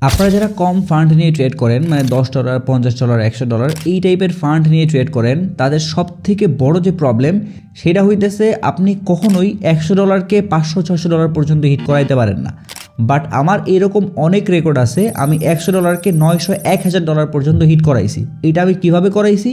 আপনারা যারা কম ফান্ড নিয়ে ট্রেড করেন, মানে $10, $50, $100 এই টাইপের ফান্ড নিয়ে ট্রেড করেন, তাদের সব থেকে বড় যে প্রবলেম সেটা হইতেছে আপনি কখনোই $100কে $500-600 পর্যন্ত হিট করাইতে পারেন না। বাট আমার এরকম অনেক রেকর্ড আছে, আমি $100কে $900-1000 পর্যন্ত হিট করাইছি। এটা আমি কিভাবে করাইছি?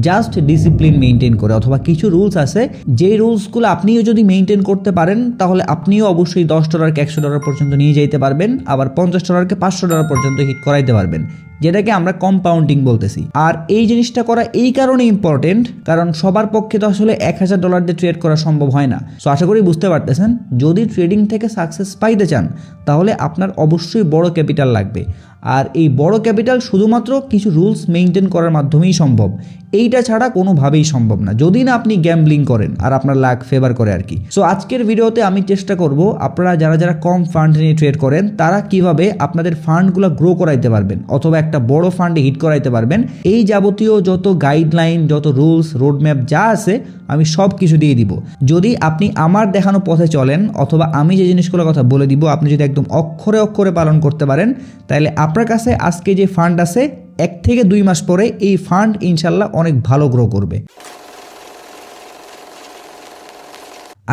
জাস্ট ডিসিপ্লিন মেনটেন করে, অথবা কিছু রুলস আছে যেই রুলসগুলো আপনিও যদি মেনটেন করতে পারেন তাহলে আপনিও অবশ্যই $10কে $100 পর্যন্ত নিয়ে যেতে পারবেন, আবার $50কে $500 পর্যন্ত হিট করাইতে পারবেন, যেটাকে আমরা কম্পাউন্ডিং বলতেছি। আর এই জিনিসটা করা এই কারণে ইম্পর্টেন্ট, কারণ সবার পক্ষে তো আসলে $1000 দিয়ে ট্রেড করা সম্ভব হয় না। সো আশা করি বুঝতে পারতেছেন, যদি ট্রেডিং থেকে সাকসেস পাইতে চান তাহলে আপনার অবশ্যই বড় ক্যাপিটাল লাগবে। আর এই বড় ক্যাপিটাল শুধুমাত্র কিছু রুলস মেনটেন করার মাধ্যমেই সম্ভব, এইটা ছাড়া কোনোভাবেই সম্ভব না, যদি না আপনি গ্যাম্বলিং করেন আর আপনার লাক ফেভার করে আর কি। সো আজকের ভিডিওতে আমি চেষ্টা করব আপনারা যারা যারা কম ফান্ড নিয়ে ট্রেড করেন তারা কিভাবে আপনাদের ফান্ডগুলো গ্রো করাইতে পারবেন, অথবা একটা বড় ফান্ডে হিট করাইতে পারবেন। এই যাবতীয় যত গাইডলাইন, যত রুলস, রোডম্যাপ যা আছে আমি সব কিছু দিয়ে দিব। যদি আপনি আমার দেখানো পথে চলেন, অথবা আমি যে জিনিসগুলোর কথা বলে দিব আপনি যদি একদম অক্ষরে অক্ষরে পালন করতে পারেন, তাহলে আপনার কাছে আজকে যে ফান্ড আছে 1 থেকে 2 মাস পরে এই ফান্ড ইনশাল্লাহ অনেক ভালো গ্রো করবে।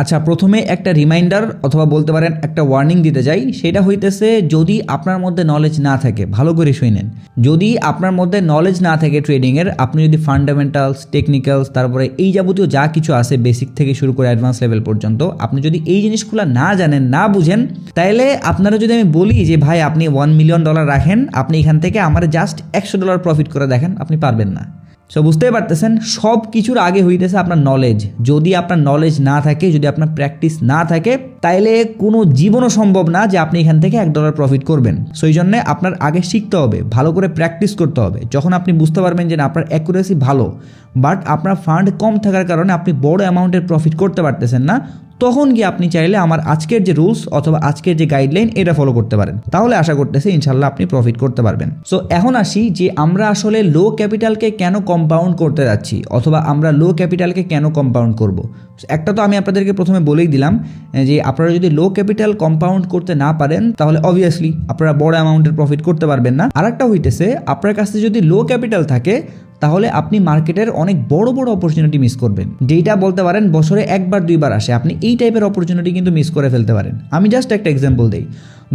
আচ্ছা, প্রথমে একটা রিমাইন্ডার অথবা বলতে পারেন একটা ওয়ার্নিং দিতে যাই, সেটা হইতেছে যদি আপনার মধ্যে নলেজ না থাকে, ভালো করে শুনেন, যদি আপনার মধ্যে নলেজ না থাকে ট্রেডিংয়ের, আপনি যদি ফান্ডামেন্টালস, টেকনিক্যালস, তারপরে এই যাবতীয় যা কিছু আছে বেসিক থেকে শুরু করে অ্যাডভান্স লেভেল পর্যন্ত, আপনি যদি এই জিনিসগুলো না জানেন, না বুঝেন, তাহলে আপনারা যদি আমি বলি যে ভাই আপনি $1 মিলিয়ন রাখেন, আপনি এখান থেকে আমার জাস্ট $100 প্রফিট করে দেখেন, আপনি পারবেন না। সো বুঝতেই পারতেছেন, সব কিছুর আগে হইতেছে আপনার নলেজ। যদি আপনার নলেজ না থাকে, যদি আপনার প্র্যাকটিস না থাকে, তাইলে কোনো জীবনও সম্ভব না যে আপনি এখান থেকে $1 প্রফিট করবেন। সো এই জন্যে আপনার আগে শিখতে হবে, ভালো করে প্র্যাকটিস করতে হবে। যখন আপনি বুঝতে পারবেন যে না আপনার অ্যাকুরেসি ভালো, বাট আপনার ফান্ড কম থাকার কারণে আপনি বড় অ্যামাউন্টের প্রফিট করতে পারতেছেন না, তখন গিয়ে আপনি চাইলে আমার আজকের যে রুলস অথবা আজকের যে গাইডলাইন এটা ফলো করতে পারেন। তাহলে আশা করতেছি ইনশাল্লাহ আপনি প্রফিট করতে পারবেন। সো এখন আসি যে আমরা আসলে লো ক্যাপিটালকে কেন কম্পাউন্ড করতে যাচ্ছি, অথবা আমরা লো ক্যাপিটালকে কেন কম্পাউন্ড করব। একটা তো আমি আপনাদেরকে প্রথমে বলেই দিলাম যে আপনারা যদি লো ক্যাপিটাল কম্পাউন্ড করতে না পারেন তাহলে অবভিয়াসলি আপনারা বড় অ্যামাউন্টের প্রফিট করতে পারবেন না। আর একটা হইতেছে, আপনার কাছে যদি লো ক্যাপিটাল থাকে তাহলে আপনি মার্কেটের অনেক বড় বড় অপরচুনিটি মিস করবেন, যেটা বলতে পারেন বছরে 1-2 আসে। আপনি এই টাইপের অপরচুনিটি কিন্তু মিস করে ফেলতে পারেন। আমি জাস্ট একটা এক্সাম্পল দিই।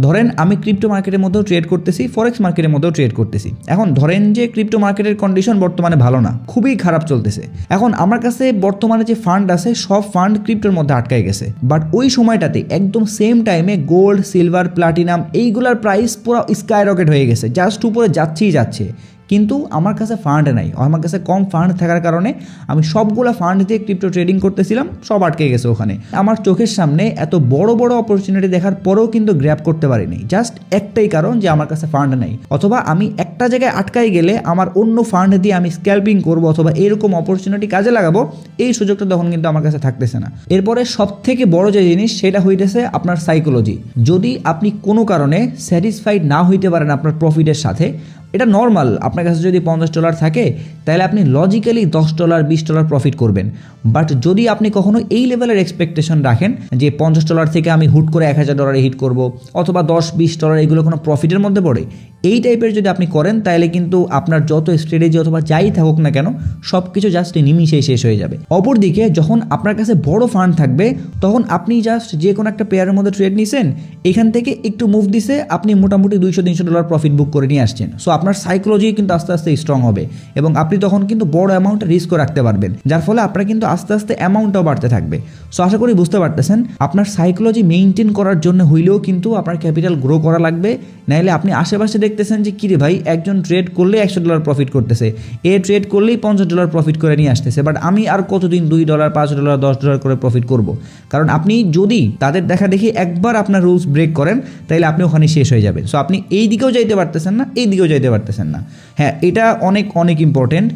ধরেন আমি ক্রিপ্টো মার্কেটের মধ্যেও ট্রেড করতেছি, ফরেক্স মার্কেটের মধ্যেও ট্রেড করতেছি। এখন ধরেন যে ক্রিপ্টো মার্কেটের কন্ডিশন বর্তমানে ভালো না, খুবই খারাপ চলতেছে। এখন আমার কাছে বর্তমানে যে ফান্ড আছে সব ফান্ড ক্রিপ্টোর মধ্যে আটকায় গেছে। বাট ওই সময়টাতে একদম সেম টাইমে গোল্ড, সিলভার, প্লাটিনাম এইগুলার প্রাইস পুরো স্কাই রকেট হয়ে গেছে, জাস্ট উপরে যাচ্ছেই যাচ্ছে। কিন্তু আমার কাছে ফান্ড নাই, আমার কাছে কম ফান্ড থাকার কারণে আমি সবগুলো ফান্ড দিয়ে ক্রিপ্টো ট্রেডিং করতেছিলাম, সব আটকে গেছে ওখানে। আমার চোখের সামনে এত বড় বড় অপরচুনিটি দেখার পরেও কিন্তু গ্র্যাব করতে পারিনি, জাস্ট একটাই কারণ যে আমার কাছে ফান্ড নাই। অথবা আমি একটা জায়গায় আটকাই গেলে আমার অন্য ফান্ড দিয়ে আমি স্ক্যাল্পিং করবো অথবা এরকম অপরচুনিটি কাজে লাগাবো, এই সুযোগটা তখন কিন্তু আমার কাছে থাকতেছে না। এরপরে সব থেকে বড় যে জিনিস সেটা হইতেছে আপনার সাইকোলজি। যদি আপনি কোনো কারণে স্যাটিসফাইড না হইতে পারেন আপনার প্রফিটের সাথে, এটা নর্মাল। আপনার কাছে যদি $50 থাকে তাহলে আপনি লজিক্যালি $10, $20 প্রফিট করবেন। বাট যদি আপনি কখনো এই লেভেলের এক্সপেকটেশন রাখেন যে $50 থেকে আমি হুট করে $1000 হিট করব, অথবা $10-20 এগুলো কোনো প্রফিটের মধ্যে পড়ে, এই টাইপের যদি আপনি করেন তাহলে কিন্তু আপনার যত স্ট্র্যাটেজি অথবা যাই থাকুক না কেন সব কিছু জাস্ট নিমিশেই শেষ হয়ে যাবে। অপরদিকে যখন আপনার কাছে বড় ফান্ড থাকবে তখন আপনি জাস্ট যে কোনো একটা পেয়ারের মধ্যে ট্রেড নিছেন, এখান থেকে একটু মুভ দিছে, আপনি মোটামুটি $200-300 প্রফিট বুক করে নিয়ে আসছেন। সো আপনার সাইকোলজি কিন্তু আস্তে আস্তে স্ট্রং হবে এবং আপনি তখন কিন্তু বড় অ্যামাউন্ট রিস্কও রাখতে পারবেন, যার ফলে আপনার কিন্তু আস্তে আস্তে অ্যামাউন্টটাও বাড়তে থাকবে। সো আশা করি বুঝতে পারতেছেন, আপনার সাইকোলজি মেইনটেইন করার জন্য হইলেও কিন্তু আপনার ক্যাপিটাল গ্রো করা লাগবে। নাইলে আপনি আশেপাশে দেখতেছেন যে কিরে ভাই একজন ট্রেড করলে $100 প্রফিট করতেছে, এ ট্রেড করলেই $50 প্রফিট করে নিয়ে আসতেছে, বাট আমি আর কতদিন $2, $5, $10 করে প্রফিট করব। কারণ আপনি যদি তাদের দেখা দেখি একবার আপনার রুলস ব্রেক করেন তাহলে আপনি ওখানে শেষ হয়ে যাবেন। সো আপনি এই দিকেও যাইতে পারতেছেন না, এই দিকেও যাইতে পারতেছেন না। হ্যাঁ, এটা অনেক অনেক ইম্পর্টেন্ট।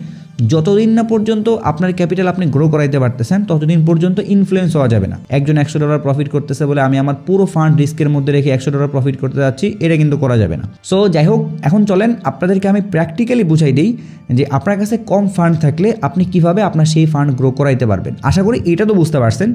যতদিন না পর্যন্ত আপনার ক্যাপিটাল আপনি গ্রো করাইতে পারতেছেন ততদিন পর্যন্ত ইনফ্লুয়েন্স হওয়া যাবে না। একজন $100 প্রফিট করতেছে বলে আমি আমার পুরো ফান্ড রিস্কের মধ্যে রেখে $100 প্রফিট করতে যাচ্ছি, এটা কিন্তু করা যাবে না। সো যাই হোক, এখন চলেন আপনাদেরকে আমি প্র্যাকটিক্যালি বুঝাই দিই যে আপনার কাছে কম ফান্ড থাকলে আপনি কিভাবে আপনার সেই ফান্ড গ্রো করাইতে পারবেন। আশা করি এটা তো বুঝতে পারছেন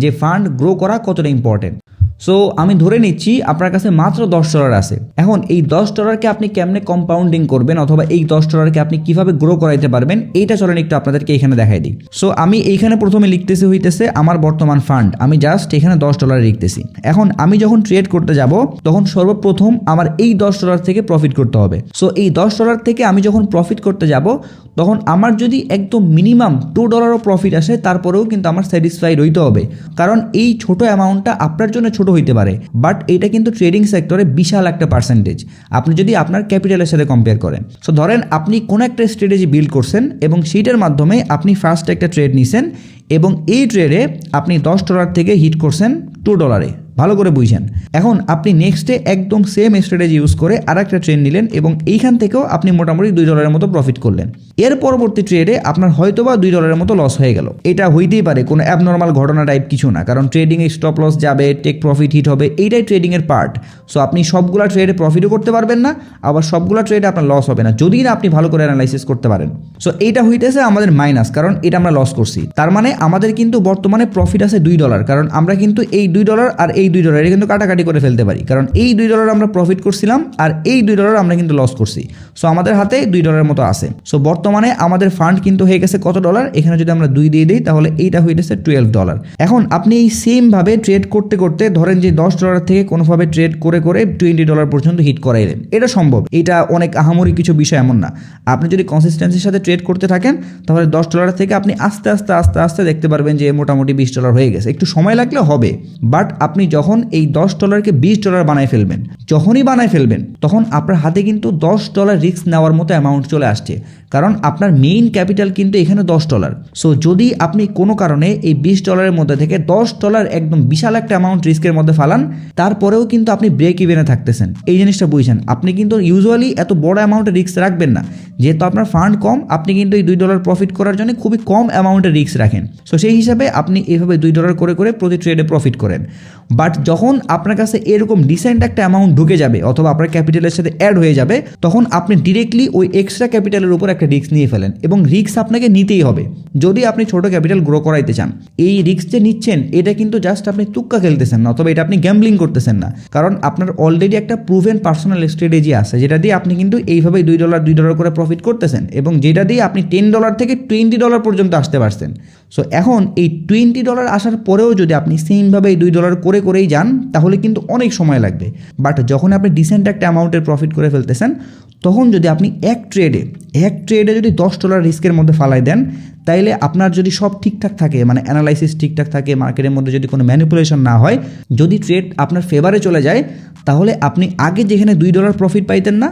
যে ফান্ড গ্রো করা কতটা ইম্পর্টেন্ট। সো আমি ধরে নিচ্ছি আপনার কাছে মাত্র $10 আছে। এখন এই $10কে আপনি কেমনে কম্পাউন্ডিং করবেন অথবা এই $10কে আপনি কিভাবে গ্রো করাইতে পারবেন এইটা চলেন একটু আপনাদেরকে এখানে দেখাই দিই। সো আমি এইখানে প্রথমে লিখতেছি হইতেছে আমার বর্তমান ফান্ড, আমি জাস্ট এখানে $10 লিখতেছি। এখন আমি যখন ট্রেড করতে যাব তখন সর্বপ্রথম আমার এই $10 থেকে প্রফিট করতে হবে। সো এই $10 থেকে আমি যখন প্রফিট করতে যাব তখন আমার যদি একদম মিনিমাম $2ও প্রফিট আসে তারপরেও কিন্তু আমার স্যাটিসফাইড হইতে হবে, কারণ এই ছোট অ্যামাউন্টটা আপনার জন্য ছোট হইতে পারে, বাট এটা কিন্তু ট্রেডিং সেক্টরে বিশাল একটা পার্সেন্টেজ আপনি যদি আপনার ক্যাপিটালের সাথে কম্পেয়ার করেন। সো ধরেন আপনি কোন একটা স্ট্র্যাটেজি বিল্ড করছেন এবং সেইটার মাধ্যমে আপনি ফার্স্ট একটা ট্রেড নিছেন এবং এই ট্রেডে আপনি $10 থেকে হিট করছেন $2, ভালো করে বুঝছেন। এখন আপনি নেক্সটে একদম সেম স্ট্র্যাটেজি ইউজ করে আর একটা ট্রেড নিলেন এবং এইখান থেকেও আপনি মোটামুটি $2 মতো প্রফিট করলেন। এর পরবর্তী ট্রেডে আপনার হয়তোবা $2 মতো লস হয়ে গেল। এটা হইতেই পারে, কোনো অ্যাবনর্মাল ঘটনা টাইপ কিছু না, কারণ ট্রেডিংয়ে স্টপ লস যাবে, টেক প্রফিট হিট হবে, এইটাই ট্রেডিংয়ের পার্ট। সো আপনি সবগুলা ট্রেডে প্রফিটও করতে পারবেন না, আবার সবগুলা ট্রেডে আপনার লস হবে না যদি না আপনি ভালো করে অ্যানালাইসিস করতে পারেন। সো এইটা হইতেছে আমাদের মাইনাস, কারণ এটা আমরা লস করছি। তার মানে আমাদের কিন্তু বর্তমানে প্রফিট আছে $2, কারণ আমরা কিন্তু এই $2 আর এই $2 এটা কিন্তু কাটাকাটি করে ফেলতে পারি, কারণ এই $2 আমরা প্রফিট করছিলাম আর এই $2 আমরা কিন্তু লস করছি। সো আমাদের হাতে $2 মতো আছে। সো বর্তমানে আমাদের ফান্ড কিন্তু হয়ে গেছে কত ডলার, এখানে যদি আমরা 2 দিয়ে দিই তাহলে এইটা হয়ে গেছে $12। এখন আপনি এই সেম ভাবে ট্রেড করতে করতে ধরেন যে $10 থেকে কোনোভাবে ট্রেড করে করে $20 পর্যন্ত হিট করাইলেন, এটা সম্ভব, এটা অনেক আহামরি কিছু বিষয় এমন না। আপনি যদি কনসিস্টেন্সির সাথে ট্রেড করতে থাকেন তাহলে $10 থেকে আপনি আস্তে আস্তে আস্তে আস্তে দেখতে পারবেন যে মোটামুটি $20 হয়ে গেছে। একটু সময় লাগলে হবে, বাট আপনি যখন এই $10কে $20 বানায় ফেলবেন, যখনই বানায় ফেলবেন তখন আপনার হাতে কিন্তু $10 রিস্ক নেওয়ার মতো অ্যামাউন্ট চলে আসছে, কারণ আপনার মেইন ক্যাপিটাল কিন্তু এখানে $10। সো যদি আপনি কোনো কারণে এই $20 মধ্যে থেকে $10 একদম বিশাল একটা অ্যামাউন্ট রিস্কের মধ্যে ফালান, তারপরেও কিন্তু আপনি ব্রেক ইভেনে থাকতেছেন। এই জিনিসটা বুঝছেন, আপনি কিন্তু ইউজুয়ালি এত বড় অ্যামাউন্টের রিস্ক রাখবেন না, যেহেতু আপনার ফান্ড কম, আপনি কিন্তু এই $2 প্রফিট করার জন্য খুবই কম অ্যামাউন্টের রিস্ক রাখেন। সো সেই হিসাবে আপনি এইভাবে $2 করে করে প্রতি ট্রেডে প্রফিট করেন। বাট যখন আপনার কাছে এরকম ডিসেন্ট একটা অ্যামাউন্ট ঢুকে যাবে অথবা আপনার ক্যাপিটালের সাথে অ্যাড হয়ে যাবে, তখন আপনি ডিরেক্টলি ওই এক্সট্রা ক্যাপিটালের উপর একটা রিস্ক নিয়ে ফেলেন এবং রিস্ক আপনাকে নিতেই হবে যদি আপনি ছোট ক্যাপিটাল গ্রো করাইতে চান। এই রিস্ক যে নিচ্ছেন এটা কিন্তু জাস্ট আপনি তুক্কা খেলতেছেন না, অথবা এটা আপনি গ্যাম্বলিং করতেছেন না, কারণ আপনার অলরেডি একটা প্রুভেন পার্সোনাল স্ট্র্যাটেজি আছে যেটা দিয়ে আপনি কিন্তু এইভাবে $2 করে প্রফিট করতেছেন এবং যেটা দিয়ে আপনি $10 থেকে $20 পর্যন্ত আসতে পারছেন। সো এখন এই $20 আসার পরেও যদি আপনি সেমভাবে এই $2 করে করেই যান তাহলে কিন্তু অনেক সময় লাগবে। বাট যখন আপনি ডিসেন্ট একটা অ্যামাউন্টের প্রফিট করে ফেলতেছেন তখন যদি আপনি এক ট্রেডে যদি $10 রিস্কের মধ্যে ফালাই দেন, তাইলে আপনার যদি সব ঠিকঠাক থাকে, মানে অ্যানালাইসিস ঠিকঠাক থাকে, মার্কেটের মধ্যে যদি কোনো ম্যানিপুলেশন না হয়, যদি ট্রেড আপনার ফেভারে চলে যায়, তাহলে আপনি আগে যেখানে $2 প্রফিট পাইতেন না,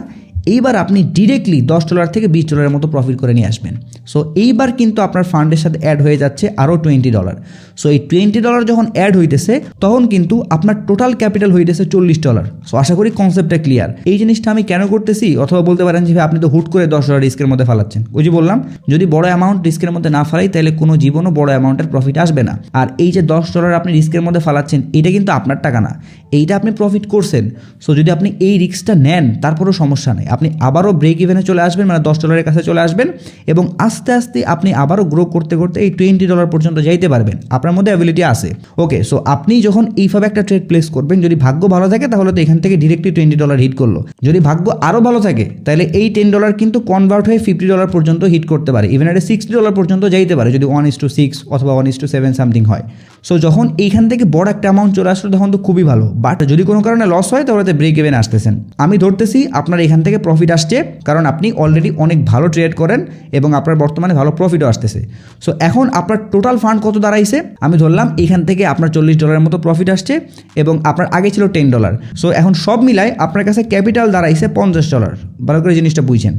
এইবার আপনি ডিরেক্টলি $10 থেকে $20 মতো প্রফিট করে নিয়ে আসবেন। সো এইবার কিন্তু আপনার ফান্ডের সাথে অ্যাড হয়ে যাচ্ছে আরও $20। সো এই $20 যখন অ্যাড হইতেছে তখন কিন্তু আপনার টোটাল ক্যাপিটাল হইতেছে $40। সো আশা করি কনসেপ্টটা ক্লিয়ার। এই জিনিসটা আমি কেন করতেছি, অথবা বলতে পারেন যে আপনি তো হুট করে $10 রিস্কের মধ্যে ফালাচ্ছেন। ওই যে বললাম, যদি বড় অ্যামাউন্ট রিস্কের মধ্যে না ফালাই তাহলে কোনো জীবনও বড় অ্যামাউন্টের প্রফিট আসবে না। আর এই যে $10 আপনি রিস্কের মধ্যে ফালাচ্ছেন, এটা কিন্তু আপনার টাকা না, এইটা আপনি প্রফিট করছেন। সো যদি আপনি এই রিস্কটা নেন তারপরেও সমস্যা নেই, আপনি আবারও ব্রেক ইভেনে চলে আসবেন, মানে $10 কাছে চলে আসবেন এবং আস্তে আস্তে আপনি আবারও গ্রো করতে করতে এই $20 পর্যন্ত যাইতে পারবেন, আপনার মধ্যে অ্যাবিলিটি আছে। ওকে, সো আপনি যখন এইভাবে একটা ট্রেড প্লেস করবেন, যদি ভাগ্য ভালো থাকে তাহলে তো এখান থেকে ডিরেক্টলি $20 হিট করলো। যদি ভাগ্য আরও ভালো থাকে তাহলে এই $10 কিন্তু কনভার্ট হয়ে $50 পর্যন্ত হিট করতে পারে, ইভেন এটা $60 পর্যন্ত যাইতে পারে যদি 1:6 অথবা 1:7 সামথিং হয়। সো যখন এইখান থেকে বড় একটা অ্যামাউন্ট চলে আসলো তখন তো খুবই ভালো, বাট যদি কোনো কারণে লস হয় তাহলে ব্রেক ইভেন আসতেছেন। আমি ধরতেছি আপনার এখান থেকে প্রফিট আসছে, কারণ আপনি অলরেডি অনেক ভালো ট্রেড করেন এবং আপনার বর্তমানে ভালো প্রফিটও আসতেছে। সো এখন আপনার টোটাল ফান্ড কত দাঁড়াইছে, আমি ধরলাম এখান থেকে আপনার $40 মতো প্রফিট আসছে এবং আপনার আগে ছিল $10। সো এখন সব মিলাই আপনার কাছে ক্যাপিটাল দাঁড়াইছে $50। ভালো করে জিনিসটা বুঝছেন।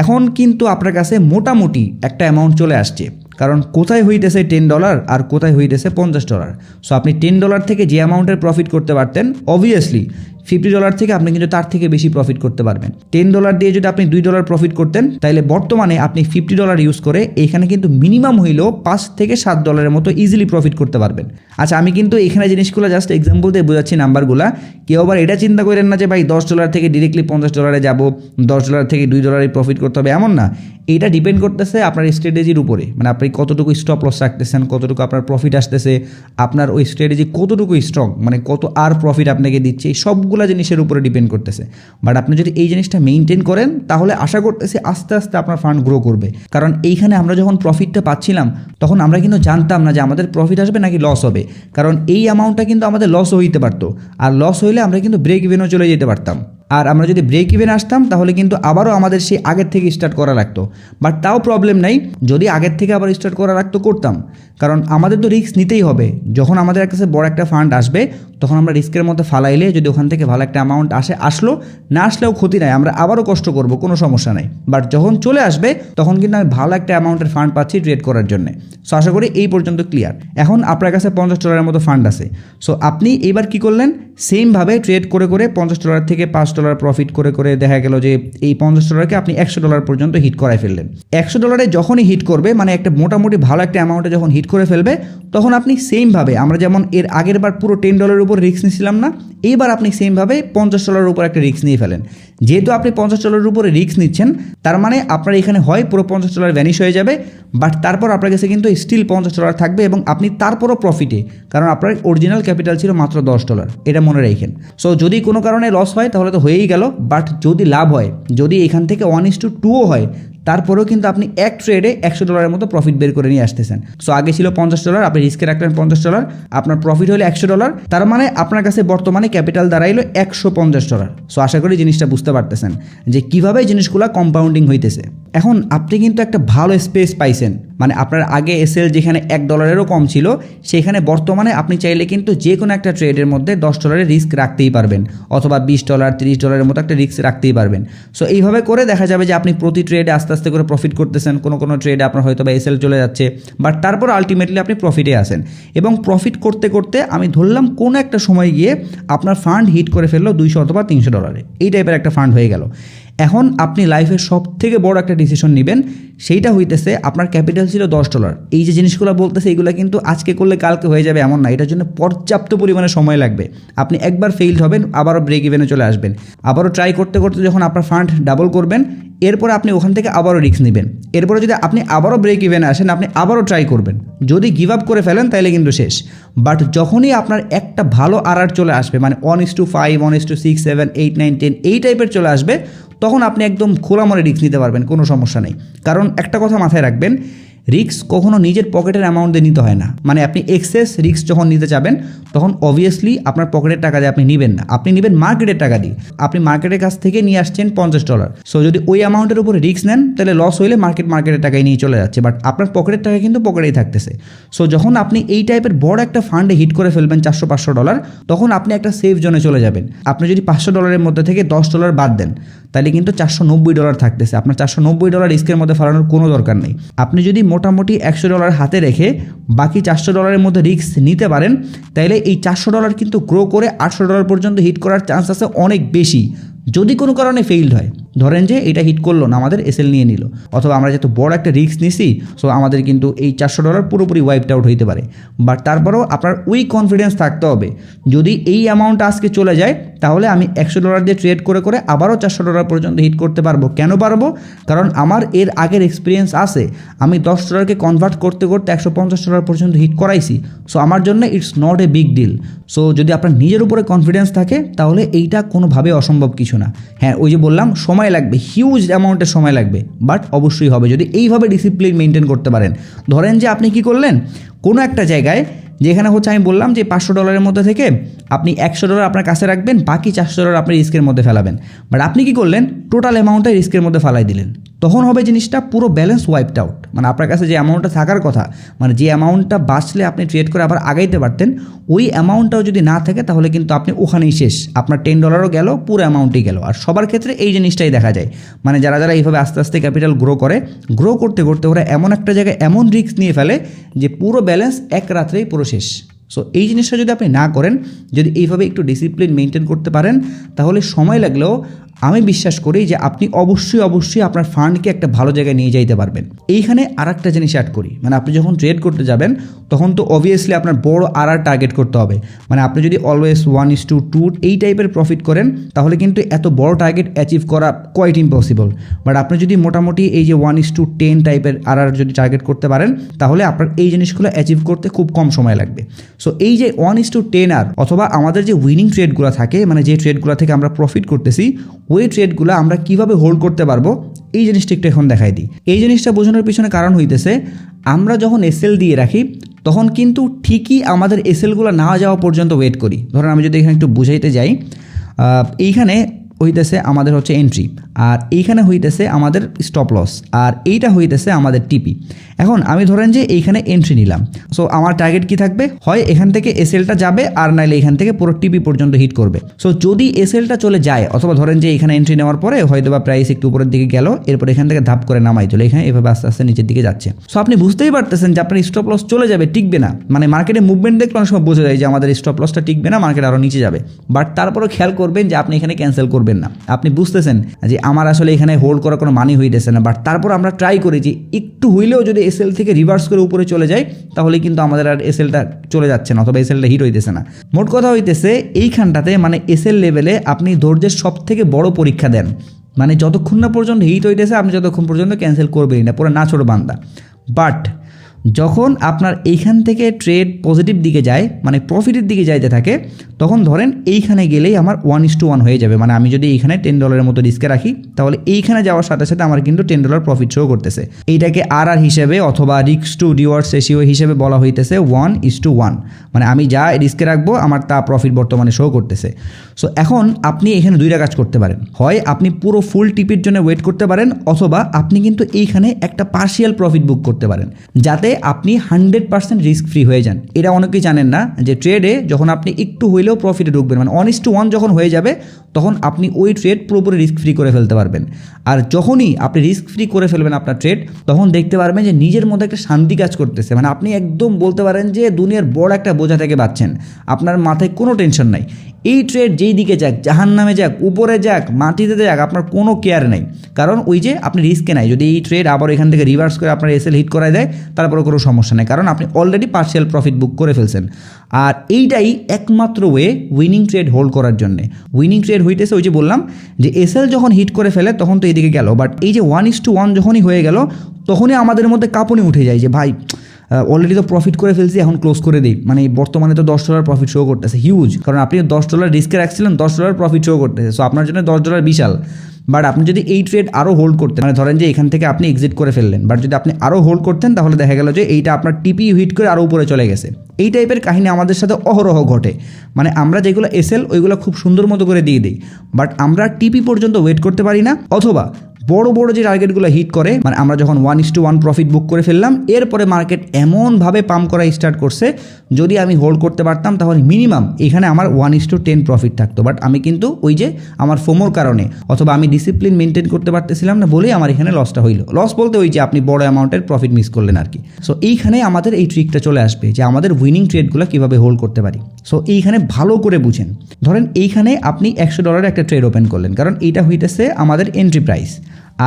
এখন কিন্তু আপনার কাছে মোটামুটি একটা অ্যামাউন্ট চলে আসছে, কারণ কোথায় হইতেছে $10 আর কোথায় হইতেছে $50। সো আপনি $10 থেকে যে অ্যামাউন্টের প্রফিট করতে পারতেন, অবভিয়াসলি $50 থেকে আপনি কিন্তু তার থেকে বেশি প্রফিট করতে পারবেন। $10 দিয়ে যদি আপনি $2 প্রফিট করতেন, তাহলে বর্তমানে আপনি $50 ইউজ করে এখানে কিন্তু মিনিমাম হইলেও $5 থেকে $7 মতো ইজিলি প্রফিট করতে পারবেন। আচ্ছা, আমি কিন্তু এখানে জিনিসগুলো জাস্ট এক্সাম্পল দিয়ে বোঝাচ্ছি নাম্বারগুলা। কেউ আবার এটা চিন্তা করেন না যে ভাই $10 থেকে ডিরেক্টলি $50 যাবো, $10 থেকে $2 প্রফিট করতে হবে, এমন না। এইটা ডিপেন্ড করতেছে আপনার স্ট্র্যাটেজির উপরে, মানে আপনি কতটুকু স্টপ লস রাখতেছেন, কতটুকু আপনার প্রফিট আসতেছে, আপনার ওই স্ট্র্যাটেজি কতটুকু স্ট্রং, মানে কত আর প্রফিট আপনাকে দিচ্ছে, এই সবগুলো জিনিসের উপরে ডিপেন্ড করতেছে। বাট আপনি যদি এই জিনিসটা মেনটেন করেন তাহলে আশা করতেছি আস্তে আস্তে আপনার ফান্ড গ্রো করবে। কারণ এইখানে আমরা যখন প্রফিটটা পাচ্ছিলাম তখন আমরা কিন্তু জানতাম না যে আমাদের প্রফিট আসবে নাকি লস হবে, কারণ এই অ্যামাউন্টটা কিন্তু আমাদের লসও হইতে পারতো, আর লস হইলে আমরা কিন্তু ব্রেক ইভেনও চলে যেতে পারতাম। আর আমরা যদি ব্রেক ইভেন আসতাম তাহলে কিন্তু আবারও আমাদের সেই আগের থেকে স্টার্ট করা লাগতো। বাট তাও প্রবলেম নাই, যদি আগের থেকে আবার স্টার্ট করা লাগতো করতাম, কারণ আমাদের তো রিস্ক নিতেই হবে। যখন আমাদের কাছে বড় একটা ফান্ড আসবে তখন আমরা রিস্কের মধ্যে ফালাইলে যদি ওখান থেকে ভালো একটা অ্যামাউন্ট আসলো, না আসলেও ক্ষতি নাই, আমরা আবারও কষ্ট করব, কোনো সমস্যা নাই। বাট যখন চলে আসবে তখন কিন্তু আমি ভালো একটা অ্যামাউন্টের ফান্ড পাচ্ছি ট্রেড করার জন্য। সো আশা করি এই পর্যন্ত ক্লিয়ার। এখন আপনার কাছে $50 মতো ফান্ড আছে। সো আপনি এইবার কি করলেন, সেমভাবে ট্রেড করে করে $50 থেকে $5 প্রফিট করে করে দেখা গেল যে এই $50কে আপনি $100 পর্যন্ত হিট করায় ফেললেন। $100 যখনই হিট করবে, মানে একটা মোটামুটি ভালো একটা অ্যামাউন্টে যখন হিট করে ফেলবে, তখন আপনি সেমভাবে, আমরা যেমন এর আগের বার পুরো $10 উপর রিস্ক নিয়েছিলাম না, এইবার আপনি সেমভাবে $50 উপর একটা রিস্ক নিয়ে ফেলেন। যেহেতু আপনি $50 উপরে রিস্ক নিচ্ছেন, তার মানে আপনার এখানে হয় পুরো $50 ভ্যানিশ হয়ে যাবে, বাট তারপর আপনার কাছে কিন্তু স্টিল $50 থাকবে এবং আপনি তারপরও প্রফিটে, কারণ আপনার অরিজিনাল ক্যাপিটাল ছিল মাত্র $10, এটা মনে রাখেন। সো যদি কোনো কারণে লস হয় তাহলে তো হয়েই গেল, বাট যদি লাভ হয়, যদি এখান থেকে 1:2 হয়, তারপরেও কিন্তু আপনি এক ট্রেডে $100 মতো প্রফিট বের করে নিয়ে আসতেছেন। সো আগে ছিল $50, আপনি রিস্কে রাখলেন $50, আপনার প্রফিট হলো $100, তার মানে আপনার কাছে বর্তমানে ক্যাপিটাল দাঁড়াইলো $150। সো আশা করি জিনিসটা বুঝতে পারতেছেন যে কীভাবে জিনিসগুলো কম্পাউন্ডিং হইতেছে। এখন আপনি কিন্তু একটা ভালো স্পেস পাইছেন, মানে আপনার আগে এসএল যেখানে $1 কম ছিল, সেখানে বর্তমানে আপনি চাইলে কিন্তু যে কোনো একটা ট্রেডের মধ্যে $10 রিস্ক রাখতেই পারবেন, অথবা $20, $30 মতো একটা রিস্ক রাখতেই পারবেন। সো এইভাবে করে দেখা যাবে যে আপনি প্রতি ট্রেডে আস্তে আস্তে করে প্রফিট করতেছেন। কোনো ট্রেডে আপনার হয়তো বা এসএল চলে যাচ্ছে, বাট তারপর আলটিমেটলি আপনি প্রফিটে আসেন, এবং প্রফিট করতে করতে আমি ধরলাম কোনো একটা সময় গিয়ে আপনার ফান্ড হিট করে ফেললো $200 অথবা $300, এই টাইপের একটা ফান্ড হয়ে গেল। এখন আপনি লাইফের সব থেকে বড় একটা ডিসিশন নেবেন, সেইটা হইতেছে আপনার ক্যাপিটাল ছিল $10। এই যে জিনিসগুলো বলতেছে এগুলো কিন্তু আজকে করলে কালকে হয়ে যাবে এমন না, এটার জন্য পর্যাপ্ত পরিমাণে সময় লাগবে। আপনি একবার ফেইল্ড হবেন, আবারও ব্রেক ইভেনে চলে আসবেন, আবারও ট্রাই করতে করতে যখন আপনার ফান্ড ডাবল করবেন, এরপরে আপনি ওখান থেকে আবারও রিস্ক নেবেন, এরপরে যদি আপনি আবারও ব্রেক ইভেনে আসেন, আপনি আবারও ট্রাই করবেন। যদি গিভ আপ করে ফেলেন তাহলে কিন্তু শেষ। বাট যখনই আপনার একটা ভালো আর চলে আসবে, মানে 1:5, 1:6, 7, 8, 9, 10 এই টাইপের চলে আসবে, তখন আপনি একদম খোলা মনে রিস্ক নিতে পারবেন, কোনো সমস্যা নেই। কারণ একটা কথা মাথায় রাখবেন, রিস্ক কখনো নিজের পকেটের অ্যামাউন্ট দিয়ে নিতে হয় না। মানে আপনি এক্সেস রিস্ক যখন নিতে যাবেন তখন অবভিয়াসলি আপনার পকেটের টাকা দিয়ে আপনি নেবেন না, আপনি নেবেন মার্কেটের টাকা দিয়ে। আপনি মার্কেটের কাছ থেকে নিয়ে আসছেন $50, সো যদি ওই অ্যামাউন্টের উপরে রিস্ক নেন তাহলে লস হইলে মার্কেটের টাকায় নিয়ে চলে যাচ্ছে, বাট আপনার পকেটের টাকা কিন্তু পকেটেই থাকতেছে। সো যখন আপনি এই টাইপের বড় একটা ফান্ডে হিট করে ফেলবেন $400-500, তখন আপনি একটা সেফ জোনে চলে যাবেন। আপনি যদি $500 মধ্যে থেকে $10 বাদ দেন তাহলে কিন্তু $490 থাকতেছে। আপনার $490 রিস্কের মধ্যে ফেলানোর কোনো দরকার নেই। আপনি যদি মোটামুটি $100 হাতে রেখে বাকি $400 মধ্যে রিস্ক নিতে পারেন, তাইলে এই $400 কিন্তু গ্রো করে $800 পর্যন্ত হিট করার চান্স আছে অনেক বেশি। যদি কোনো কারণে ফেইল্ড হয়, ধরেন যে এটা হিট করলো না, আমাদের এসএল নিয়ে নিল, অথবা আমরা যেহেতু বড় একটা রিস্ক নিছি, সো আমাদের কিন্তু এই $400 পুরোপুরি ওয়াইপড আউট হইতে পারে। বাট তারপরেও আপনার ওই কনফিডেন্স থাকতে হবে, যদি এই অ্যামাউন্ট আজকে চলে যায় তাহলে আমি $100 দিয়ে ট্রেড করে করে আবারও $400 পর্যন্ত হিট করতে পারবো। কেন পারবো? কারণ আমার এর আগের এক্সপিরিয়েন্স আছে, আমি $10কে কনভার্ট করতে করতে $150 পর্যন্ত হিট করাইছি। সো আমার জন্য it's not a big deal. So যদি আপনার নিজের উপরে কনফিডেন্স থাকে তাহলে এইটা কোনোভাবে অসম্ভব কিছু না। হ্যাঁ, ওই যে বললাম সময় লাগবে, হিউজ অ্যামাউন্টের সময় লাগবে, বাট অবশ্যই হবে যদি এইভাবে ডিসিপ্লিন মেনটেন করতে পারেন। ধরেন যে আপনি কি করলেন, কোনো একটা জায়গায় যেখানে হচ্ছে আমি বললাম যে $500 মধ্যে থেকে আপনি $100 আপনার কাছে রাখবেন, বাকি $400 আপনি রিস্কের মধ্যে ফেলাবেন। বাট আপনি কি করলেন, টোটাল অ্যামাউন্টটাই রিস্কের মধ্যে ফালাই দিলেন। তখন হবে জিনিসটা পুরো ব্যালেন্স ওয়াইপড আউট। মানে আপনার কাছে যে অ্যামাউন্টটা থাকার কথা, মানে যে অ্যামাউন্টটা বাঁচলে আপনি ট্রেড করে আবার আগাইতে পারতেন, ওই অ্যামাউন্টটাও যদি না থাকে তাহলে কিন্তু আপনি ওখানেই শেষ। আপনার $10 গেল, পুরো অ্যামাউন্টই গেল। আর সবার ক্ষেত্রে এই জিনিসটাই দেখা যায়, মানে যারা এইভাবে আস্তে আস্তে ক্যাপিটাল গ্রো করতে করতে ওরা এমন একটা জায়গায় এমন রিস্ক নিয়ে ফেলে যে পুরো ব্যালেন্স এক রাত্রেই পুরো শেষ। সো এই জিনিসটা যদি আপনি না করেন, যদি এইভাবে একটু ডিসিপ্লিন মেনটেন করতে পারেন, তাহলে সময় লাগলেও আমি বিশ্বাস করি যে আপনি অবশ্যই আপনার ফান্ডকে একটা ভালো জায়গায় নিয়ে যাইতে পারবেন। এইখানে আর একটা জিনিস অ্যাড করি, মানে আপনি যখন ট্রেড করতে যাবেন তখন তো অবভিয়াসলি আপনার বড় টার্গেট করতে হবে। মানে আপনি যদি অলওয়েজ 1:2 এই টাইপের প্রফিট করেন তাহলে কিন্তু এত বড় টার্গেট অ্যাচিভ করা কোয়াইট ইম্পসিবল। বাট আপনি যদি মোটামুটি এই যে 1:10 টাইপের যদি টার্গেট করতে পারেন তাহলে আপনার এই জিনিসগুলো অ্যাচিভ করতে খুব কম সময় লাগবে। সো এই যে 1:10 অথবা আমাদের যে উইনিং ট্রেডগুলো থাকে, মানে যে ট্রেডগুলো থেকে আমরা প্রফিট করতেছি, ওই ট্রেডগুলো আমরা কিভাবে হোল্ড করতে পারবো এই জিনিসটা একটু এখন দেখাই দিই। এই জিনিসটা বোঝানোর পিছনে কারণ হইতেছে, আমরা যখন এসএল দিয়ে রাখি তখন কিন্তু ঠিকই আমাদের এসএলগুলো না যাওয়া পর্যন্ত ওয়েট করি। ধরুন আমি যদি এখানে একটু বুঝাইতে যাই, এইখানে হইতেছে আমাদের হচ্ছে এন্ট্রি, আর এইখানে হইতেছে আমাদের স্টপ লস, আর এইটা হইতেছে আমাদের টিপি। এখন আমি ধরেন যে এইখানে এন্ট্রি নিলাম, সো আমার টার্গেট কি থাকবে, হয় এখান থেকে এসএলটা যাবে আর নাইলে এখান থেকে পুরো টিপি পর্যন্ত হিট করবে। সো যদি এসএলটা চলে যায়, অথবা ধরেন যে এখানে এন্ট্রি নেওয়ার পরে হয়তো বা প্রাইস একটু উপরের দিকে গেল, এরপর এখান থেকে ধাপ করে নামাই চলে এখানে এভাবে আস্তে আস্তে নিচের দিকে যাচ্ছে। সো আপনি বুঝতেই পারতেছেন যে আপনার স্টপ লস চলে যাবে, টিকবে না। মানে মার্কেটে মুভমেন্ট দেখলে অনেক সময় বোঝা যায় যে আমাদের স্টপ লসটা টিকবে না, মার্কেট আরও নিচে যাবে। বাট তারপরেও খেয়াল করবেন যে আপনি এখানে ক্যান্সেল করবেন না। আপনি বুঝতেছেন যে আমার আসলে এখানে হোল্ড করার কোনো মানি হইতেছে না, বাট তারপর আমরা ট্রাই করি যে একটু হইলেও যদি এসএল থেকে রিভার্স করে উপরে চলে যায় তাহলে কিন্তু আমাদের আর এসএলটা চলে যাচ্ছে না, অথবা এসএলটা হিট হইতেছে না। মোট কথা হইতেছে এইখানটাতে মানে এসএল লেভেলে আপনি ধৈর্যের সব থেকে বড় পরীক্ষা দেন। মানে যতক্ষণ না পর্যন্ত হিট হইতেছে আপনি যতক্ষণ পর্যন্ত ক্যান্সেল করবেনই না, পুরো না ছোট বান্দা। বাট যখন আপনার এইখান থেকে ট্রেড পজিটিভ দিকে যায়, মানে প্রফিটের দিকে যাইতে থাকে, তখন ধরেন এইখানে গেলেই আমার 1:1 হয়ে যাবে। মানে আমি যদি এইখানে $10 মতো রিস্কে রাখি তাহলে এইখানে যাওয়ার সাথে সাথে আমার কিন্তু $10 প্রফিট শো করতেছে। এইটাকে আর হিসেবে অথবা রিস্ক টু রিওয়ার্ড রেশিও হিসেবে বলা হইতেছে 1:1। মানে আমি যা রিস্কে রাখবো আমার তা প্রফিট বর্তমানে শো করতেছে। সো এখন আপনি এখানে দুইটা কাজ করতে পারেন, হয় আপনি পুরো ফুল টিপির জন্য ওয়েট করতে পারেন, অথবা আপনি কিন্তু এইখানে একটা পার্শিয়াল প্রফিট বুক করতে পারেন যাতে আপনি 100% রিস্ক ফ্রি হয়ে যান। এটা অনেকেই জানেন না যে ট্রেডে যখন আপনি একটু হইলেও প্রফিটে ঢুকবেন, মানে 1:1 যখন হয়ে যাবে তখন আপনি ওই ট্রেড পুরোপুরি রিস্ক ফ্রি করে ফেলতে পারবেন। আর যখনই আপনি রিস্ক ফ্রি করে ফেলবেন আপনার ট্রেড, তখন দেখতে পারবেন যে নিজের মধ্যে একটা শান্তি কাজ করতেছে। মানে আপনি একদম বলতে পারেন যে দুনিয়ার বড় একটা বোঝা থেকে বাঁচছেন, আপনার মাথায় কোনো টেনশন নাই। এই ট্রেড যেই দিকে যাক, জাহান্নামে যাক, উপরে যাক, মাটিতে যাক, আপনার কোনো কেয়ার নেই, কারণ ওই যে আপনি রিস্কে নাই। যদি এই ট্রেড আবার এখান থেকে রিভার্স করে আপনার এসএল হিট করায় দেয় তারপরে কোনো সমস্যা নেই, কারণ আপনি অলরেডি পার্শিয়াল প্রফিট বুক করে ফেলছেন। আর এইটাই একমাত্র ওয়ে উইনিং ট্রেড হোল্ড করার জন্যে। উইনিং ট্রেড হইতেছে ওই যে বললাম যে এসএল যখন হিট করে ফেলে তখন তো এইদিকে গেল, বাট এই যে 1:1 যখনই হয়ে গেল তখনই আমাদের মধ্যে কাঁপুনি উঠে যায় যে ভাই অলরেডি তো প্রফিট করে ফেলছি, এখন ক্লোজ করে দিই। মানে বর্তমানে তো $10 প্রফিট শো করতেছে, হিউজ। কারণ আপনি $10 রিস্কে রাখছিলেন, $10 প্রফিট শো করতেছে, সো আপনার জন্য $10 বিশাল। বাট আপনি যদি এই ট্রেড আরও হোল্ড করতেন, মানে ধরেন যে এখান থেকে আপনি এক্সিট করে ফেললেন, বাট যদি আপনি আরও হোল্ড করতেন তাহলে দেখা গেল যে এইটা আপনার টিপি হিট করে আরও উপরে চলে গেছে। এই টাইপের কাহিনী আমাদের সাথে অহরহ ঘটে। মানে আমরা যেগুলো এসএল ওইগুলো খুব সুন্দর মতো করে দিয়ে দিই, বাট আমরা টিপি পর্যন্ত ওয়েট করতে পারি না, অথবা বড় বড় যে টার্গেটগুলো হিট করে, মানে আমরা যখন 1:1 প্রফিট বুক করে ফেললাম, এরপরে মার্কেট এমনভাবে পাম্প করা স্টার্ট করছে, যদি আমি হোল্ড করতে পারতাম তাহলে মিনিমাম এখানে আমার 1:10 প্রফিট থাকতো। বাট আমি কিন্তু ওই যে আমার ফোমোর কারণে, অথবা আমি ডিসিপ্লিন মেনটেন করতে পারতেছিলাম না বলেই আমার এখানে লসটা হইলো। লস বলতে ওই যে আপনি বড় অ্যামাউন্টের প্রফিট মিস করলেন আর কি। সো এইখানে আমাদের এই ট্রিকটা চলে আসবে যে আমাদের উইনিং ট্রেডগুলো কীভাবে হোল্ড করতে পারি। সো এইখানে ভালো করে বুঝেন। ধরেন এইখানে আপনি $100 একটা ট্রেড ওপেন করলেন, কারণ এইটা হইতেছে আমাদের এন্ট্রি প্রাইস।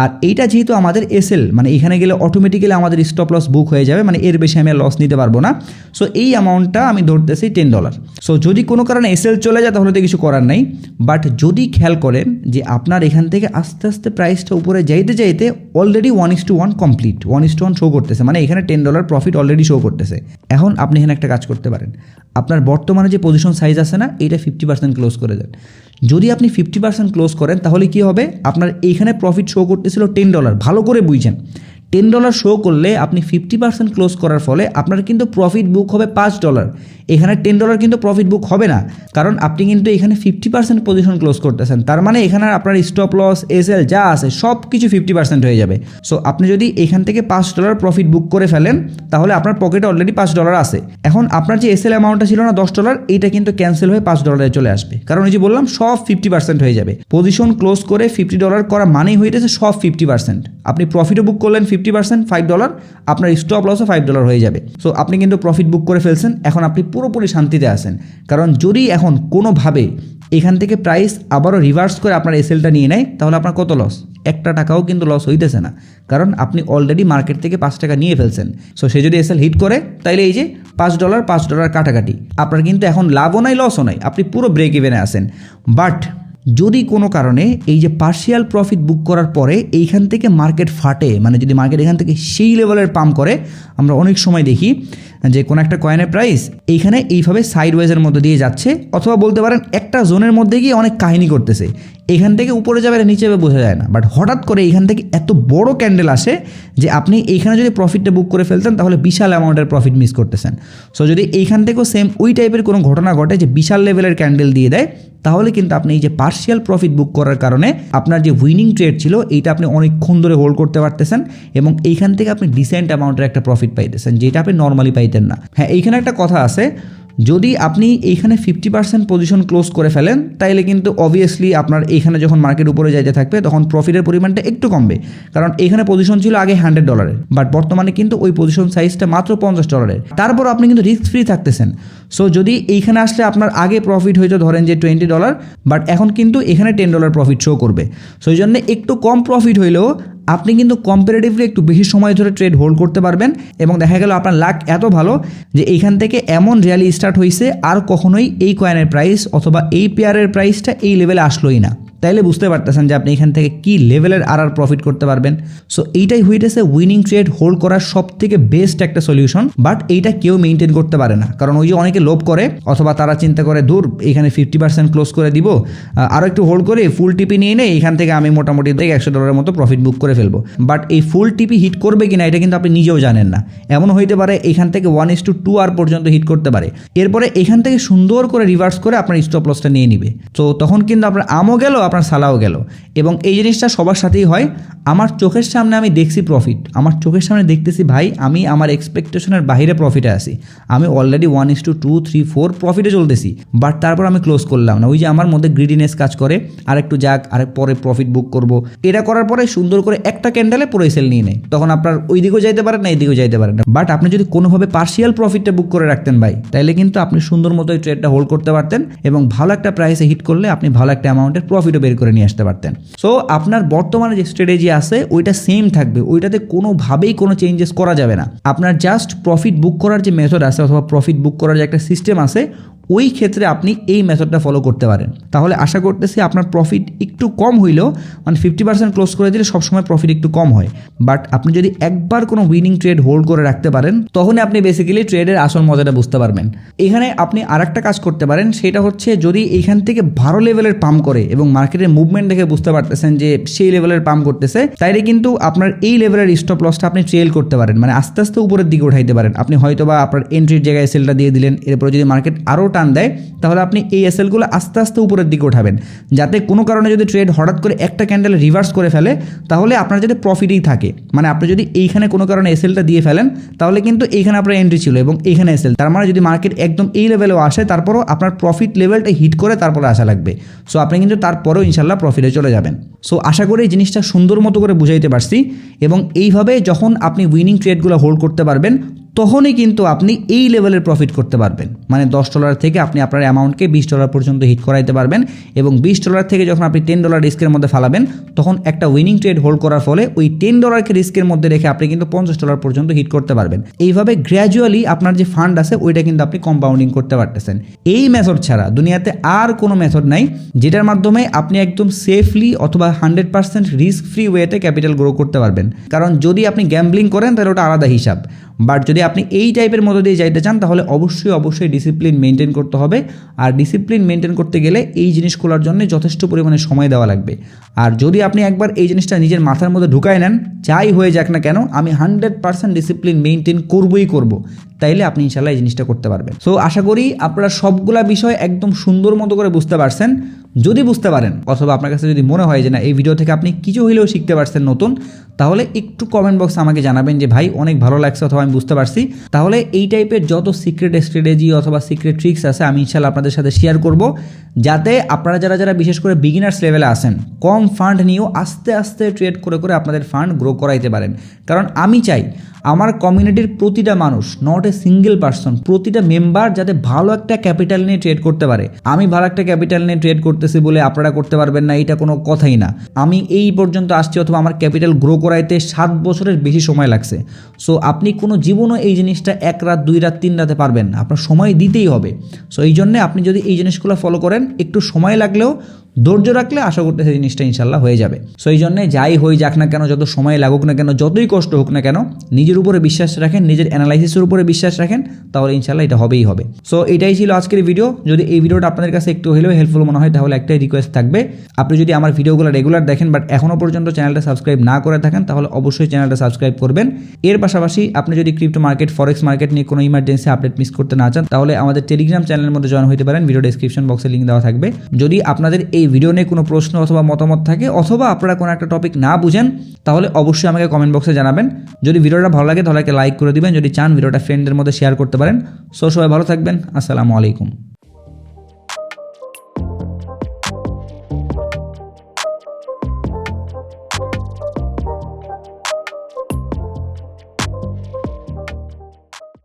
আর এইটা যেহেতু আমাদের এসএল, মানে এখানে গেলে অটোমেটিক্যালি আমাদের স্টপ লস বুক হয়ে যাবে, মানে এর বেশি আমি লস নিতে পারবো না। সো এই অ্যামাউন্টটা আমি ধরতেছি $10। সো যদি কোনো কারণে এসএল চলে যায় তাহলে তো কিছু করার নাই। বাট যদি খেয়াল করেন যে আপনার এখান থেকে আস্তে আস্তে প্রাইসটা উপরে যাইতে যাইতে অলরেডি 1:1 কমপ্লিট, 1:1 শো করতেছে, মানে এখানে $10 প্রফিট অলরেডি শো করতেছে। এখন আপনি এখানে একটা কাজ করতে পারেন, আপনার বর্তমানে যে পজিশন সাইজ আছে না, এইটা 50% ক্লোজ করে দেন। যদি আপনি 50% ক্লোজ করেন তাহলে কি হবে, আপনার এইখানে প্রফিট শো করতেছিল $10, ভালো করে বুঝছেন। $10 শো করলে আপনি 50% ক্লোজ করার ফলে আপনার কিন্তু প্রফিট বুক হবে $5। এখানে $10 কিন্তু প্রফিট বুক হবে না, কারণ আপনি কিন্তু এখানে 50% পজিশন ক্লোজ করতেছেন। তার মানে এখানে আপনার স্টপ লস, এসএল যা আছে সব কিছু 50% হয়ে যাবে। সো আপনি যদি এখান থেকে $5 প্রফিট বুক করে ফেলেন তাহলে আপনার পকেটে অলরেডি $5 আছে। এখন আপনার যে এসএল অ্যামাউন্টটা ছিল না $10, এইটা কিন্তু ক্যান্সেল হয়ে $5 চলে আসবে, কারণ এই যে বললাম সব 50% হয়ে যাবে। পজিশন ক্লোজ করে $50 করা মানেই হইতেছে সব 50%। আপনি প্রফিটও বুক করলেন 50%, $5, আপনার স্টপ লসও $5 হয়ে যাবে। সো আপনি কিন্তু প্রফিট বুক করে ফেলছেন। এখন আপনি পুরোপুরি শান্তিতে আছেন। কারণ যদি এখন কোনোভাবে এখান থেকে প্রাইস আবারও রিভার্স করে আপনার এসএলটা নিয়ে নেয়, তাহলে আপনার কত লস? একটা টাকাও কিন্তু লস হইতেছে না, কারণ আপনি অলরেডি মার্কেট থেকে 5 টাকা নিয়ে ফেলছেন। সো সে যদি এসএল হিট করে, তাইলে এই যে $5 কাটাকাটি, আপনার কিন্তু এখন লাভও নাই লসও নাই, আপনি পুরো ব্রেক ইভেনে আছেন। বাট যদি কোনো কারণে এই যে পার্শিয়াল প্রফিট বুক করার পরে এইখান থেকে মার্কেট ফাটে, মানে যদি মার্কেট এখান থেকে সেই লেভেলের পাম্প করে, আমরা অনেক সময় দেখি যে কোনো একটা কয়েনের প্রাইস এইখানে এইভাবে সাইডওয়েজের মধ্যে দিয়ে যাচ্ছে, অথবা বলতে পারেন একটা জোনের মধ্যে গিয়ে অনেক কাহিনী করতেছে, এখান থেকে উপরে যাবে নিচে যাবে বোঝা যায় না। বাট হঠাৎ করে এইখান থেকে এত বড় ক্যান্ডেল আসে যে আপনি এইখানে যদি প্রফিটটা বুক করে ফেলতেন, তাহলে বিশাল অ্যামাউন্টের প্রফিট মিস করতেছেন। সো যদি এইখান থেকেও সেম ওই টাইপের কোনো ঘটনা ঘটে যে বিশাল লেভেলের ক্যান্ডেল দিয়ে দেয়, তাহলে কিন্তু আপনি এই যে পার্শিয়াল প্রফিট বুক করার কারণে আপনার যে উইনিং ট্রেড ছিল এইটা আপনি অনেকক্ষণ ধরে হোল্ড করতে পারতেছেন, এবং এইখান থেকে আপনি ডিসেন্ট অ্যামাউন্টের একটা প্রফিট পাইতেছেন, যেটা আপনি নর্মালি পাইতেন না। হ্যাঁ, এইখানে একটা কথা আছে, যদি আপনি এইখানে 50% পজিশন ক্লোজ করে ফেলেন, তাইলে কিন্তু অবভিয়াসলি আপনার এইখানে যখন মার্কেট উপরে যাইতে থাকবে তখন প্রফিটের পরিমাণটা একটু কমবে, কারণ এইখানে পজিশন ছিল আগে $100, বাট বর্তমানে কিন্তু ওই পজিশন সাইজটা মাত্র $50। তারপর আপনি কিন্তু রিস্ক ফ্রি থাকতেছেন। সো যদি এইখানে আসলে আপনার আগে প্রফিট হয়তো ধরেন যে $20, বাট এখন কিন্তু এখানে $10 প্রফিট শো করবে। সো এই জন্য একটু কম প্রফিট হইলেও আপনি কিন্তু কম্পারেটিভলি একটু বেশি সময় ধরে ট্রেড হোল্ড করতে পারবেন, এবং দেখা গেল আপনার লাক এত ভালো যে এইখান থেকে এমন র্যালি স্টার্ট হয়েছে আর কখনোই এই কয়েনের প্রাইস অথবা এই পেয়ারের প্রাইসটা এই লেভেলে আসলোই না। তাইলে বুঝতে পারতেছেন যে আপনি এখান থেকে কী লেভেলের আর প্রফিট করতে পারবেন। সো এইটাই হইতেছে উইনিং ট্রেড হোল্ড করার সব থেকে বেস্ট একটা সলিউশন। বাট এইটা কেউ মেনটেন করতে পারে না, কারণ ওই যে অনেকে লোভ করে, অথবা তারা চিন্তা করে দূর এখানে 50% ক্লোজ করে দিব, আরও একটু হোল্ড করে ফুল টিপি নিয়ে নেই, এখান থেকে আমি মোটামুটি $100 মতো প্রফিট বুক করে ফেলবো। বাট এই ফুল টিপি হিট করবে কিনা এটা কিন্তু আপনি নিজেও জানেন না। এমন হইতে পারে এখান থেকে 1:2 পর্যন্ত হিট করতে পারে, এরপরে এখান থেকে সুন্দর করে রিভার্স করে আপনার স্টপ লসটা নিয়ে নিবে। তো তখন কিন্তু আপনার আমও গেল, আপনার সালাও গেল। এবং এই জিনিসটা সবার সাথেই হয়। আমার চোখের সামনে আমি দেখছি প্রফিট, আমার চোখের সামনে দেখতেছি ভাই আমি আমার এক্সপেকটেশনের বাইরে প্রফিটে আছি, আমি অলরেডি 1:2, 3, 4 প্রফিটে চলতেছি, বাট তারপর আমি ক্লোজ করলাম না। ওই যে আমার মধ্যে গ্রিডিনেস কাজ করে, আরেকটু যাক আরেক পরে প্রফিট বুক করব, এটা করার পরে সুন্দর করে একটা ক্যান্ডেলে পুরো সেল নিয়ে নেয়, তখন আপনার ওই দিকেও যাইতে পারেন না, এই দিকেও যাইতে পারেন না। বাট আপনি যদি কোনোভাবে পার্শিয়াল প্রফিটটা বুক করে রাখতেন ভাই, তাইলে কিন্তু আপনি সুন্দর মতো এই ট্রেডটা হোল্ড করতে পারতেন, এবং ভালো একটা প্রাইসে হিট করলে আপনি ভালো একটা অ্যামাউন্টের প্রফিটও বের করে নিয়ে আসতে পারতেন। সো আপনার বর্তমানে যে স্ট্র্যাটেজি আছে ওইটা সেম থাকবে, ওইটাতে কোনোভাবেই কোনো চেঞ্জেস করা যাবে না। আপনার জাস্ট প্রফিট বুক করার যে মেথড আছে অথবা প্রফিট বুক করার যে একটা সিস্টেম আছে, ওই ক্ষেত্রে আপনি এই মেথডটা ফলো করতে পারেন, তাহলে আশা করতেছি আপনার প্রফিট একটু কম হইলেও, মানে 50% ক্লোজ করে দিলে সবসময় প্রফিট একটু কম হয়। বাট আপনি যদি একবার কোনো উইনিং ট্রেড হোল্ড করে রাখতে পারেন, তখনই আপনি বেসিক্যালি ট্রেডের আসল মজাটা বুঝতে পারবেন। এখানে আপনি আরেকটা কাজ করতে পারেন, সেটা হচ্ছে যদি এইখান থেকে 12 লেভেলের পাম্প করে এবং মার্কেটের মুভমেন্ট দেখে বুঝতে পারতেছেন যে সেই লেভেলের পাম্প করতেছে, তাইলে কিন্তু আপনার এই লেভেলের স্টপ লসটা আপনি ট্রেল করতে পারেন, মানে আস্তে আস্তে উপরের দিকে উঠাইতে পারেন। আপনি হয়তো বা আপনার এন্ট্রির জায়গায় সেলটা দিয়ে দিলেন, এরপরে যদি মার্কেট আরও টান দেয়, তাহলে আপনি এই এসএলগুলো আস্তে আস্তে উপরের দিকে উঠাবেন, যাতে কোনো কারণে যদি ট্রেড হঠাৎ করে একটা ক্যান্ডেল রিভার্স করে ফেলে, তাহলে আপনার যদি প্রফিটই থাকে। মানে আপনি যদি এইখানে কোনো কারণে এসএলটা দিয়ে ফেলেন, তাহলে কিন্তু এইখানে আপনার এন্ট্রি ছিল এবং এইখানে এসএল, তার মানে যদি মার্কেট একদম এই লেভেলেও আসে, তারপরও আপনার প্রফিট লেভেলটা হিট করে তারপরে আসা লাগবে। সো আপনি কিন্তু তারপরেও ইনশাল্লাহ প্রফিটে চলে যাবেন। সো আশা করি এই জিনিসটা সুন্দর মতো করে বুঝাইতে পারছি, এবং এইভাবে যখন আপনি উইনিং ট্রেডগুলো হোল্ড করতে পারবেন, তখনই কিন্তু আপনি এই লেভেলের প্রফিট করতে পারবেন। মানে $10 থেকে আপনি আপনার অ্যামাউন্টকে $20 পর্যন্ত হিট করাইতে পারবেন, এবং $20 থেকে যখন আপনি $10 রিস্কের মধ্যে ফালাবেন, তখন একটা উইনিং ট্রেড হোল্ড করার ফলে ওই $10কে রিস্কের মধ্যে রেখে আপনি কিন্তু $50 পর্যন্ত হিট করতে পারবেন। এইভাবে গ্র্যাজুয়ালি আপনার যে ফান্ড আছে ওইটা কিন্তু আপনি কম্পাউন্ডিং করতে পারতেছেন। এই মেথড ছাড়া দুনিয়াতে আর কোনো মেথড নাই যেটার মাধ্যমে আপনি একদম সেফলি অথবা 100% রিস্ক ফ্রি ওয়েতে ক্যাপিটাল গ্রো করতে পারবেন। কারণ যদি আপনি গ্যাম্বলিং করেন তাহলে ওটা আলাদা হিসাব, বাট যদি আপনি এই টাইপের মধ্যে দিয়ে যাইতে চান, তাহলে অবশ্যই ডিসিপ্লিন মেনটেন করতে হবে। আর ডিসিপ্লিন মেনটেন করতে গেলে এই জিনিসগুলোর জন্য যথেষ্ট পরিমাণে সময় দেওয়া লাগবে। আর যদি আপনি একবার এই জিনিসটা নিজের মাথার মধ্যে ঢুকায় নেন, যাই হয়ে যাক না কেন আমি 100% ডিসিপ্লিন মেনটেন করবই করব, তাইলে আপনি ইনশাল্লাহ এই জিনিসটা করতে পারবেন। সো আশা করি আপনারা সবগুলা বিষয় একদম সুন্দর মতো করে বুঝতে পারছেন। যদি বুঝতে পারেন অথবা আপনার কাছে যদি মনে হয় যে না এই ভিডিও থেকে আপনি কিছু হইলেও শিখতে পারছেন নতুন, তাহলে একটু কমেন্ট বক্সে আমাকে জানাবেন যে ভাই অনেক ভালো লাগছে অথবা আমি বুঝতে পারছি। তাহলে এই টাইপের যত সিক্রেট স্ট্র্যাটেজি অথবা সিক্রেট ট্রিক্স আছে আমি ইনশাল্লাহ আপনাদের সাথে শেয়ার করব, যাতে আপনারা যারা বিশেষ করে বিগিনার্স লেভেলে আসেন, কম ফান্ড নিয়েও আস্তে আস্তে ট্রেড করে করে আপনাদের ফান্ড গ্রো করাইতে পারেন। কারণ আমি চাই আমার কমিউনিটির প্রতিটা মানুষ, নট এ সিঙ্গেল পার্সন, প্রতিটা মেম্বার যাতে ভালো একটা ক্যাপিটাল নিয়ে ট্রেড করতে পারে। আমি ভালো একটা ক্যাপিটাল নিয়ে ট্রেড করতেছি বলে আপনারা করতে পারবেন না, এটা কোনো কথাই না। আমি এই পর্যন্ত আসছি অথবা আমার ক্যাপিটাল গ্রো করাইতে 7 বছরের বেশি সময় লাগছে। সো আপনি কোনো জীবনও এই জিনিসটা 1 রাত 2 রাত 3 রাতে পারবেন না, আপনার সময় দিতেই হবে। সো এই জন্যে আপনি যদি এই জিনিসগুলো ফলো করেন, একটু সময় লাগলেও ধৈর্য রাখলে আশা করতে সেই জিনিসটা ইনশাল্লাহ হয়ে যাবে। সো এই জন্যে যাই হয়ে যাক না কেন, যত সময় লাগুক না কেন, যতই কষ্ট হোক না কেন, নিজের উপরে বিশ্বাস রাখেন, নিজের অ্যানালাইসিসের উপরে বিশ্বাস রাখেন, তাহলে ইনশাল্লাহ এটা হবেই হবে। সো এটাই ছিল আজকের ভিডিও। যদি এই ভিডিওটা আপনাদের কাছে একটু হলেও হেল্পফুল মনে হয়, তাহলে একটাই রিকোয়েস্ট থাকবে, আপনি যদি আমার ভিডিওগুলো রেগুলার দেখেন বাট এখনও পর্যন্ত চ্যানেলটা সাবস্ক্রাইব না করে থাকেন, তাহলে অবশ্যই চ্যানেলটা সাবস্ক্রাইব করবেন। এর পাশাপাশি আপনি যদি ক্রিপ্টো মার্কেট, ফরেক্স মার্কেট নিয়ে কোনো ইমার্জেন্সি আপডেট মিস করতে না চান, তাহলে আমাদের টেলিগ্রাম চ্যানেলের মধ্যে জয়েন হতে পারেন, ভিডিও ডেসক্রিপশন বক্সে লিঙ্ক দেওয়া থাকবে। যদি আপনাদের এই ভিডিও নিয়ে কোনো প্রশ্ন অথবা মতামত থাকে, অথবা আপনারা কোনো একটা টপিক না বুঝেন, তাহলে অবশ্যই আমাকে কমেন্ট বক্সে জানাবেন। যদি ভিডিওটা ভালো লাগে তাহলে লাইক করে দিবেন, যদি চান ভিডিওটা ফ্রেন্ডদের মধ্যে শেয়ার করতে পারেন। সো সবাই ভালো থাকবেন, আসসালামু আলাইকুম।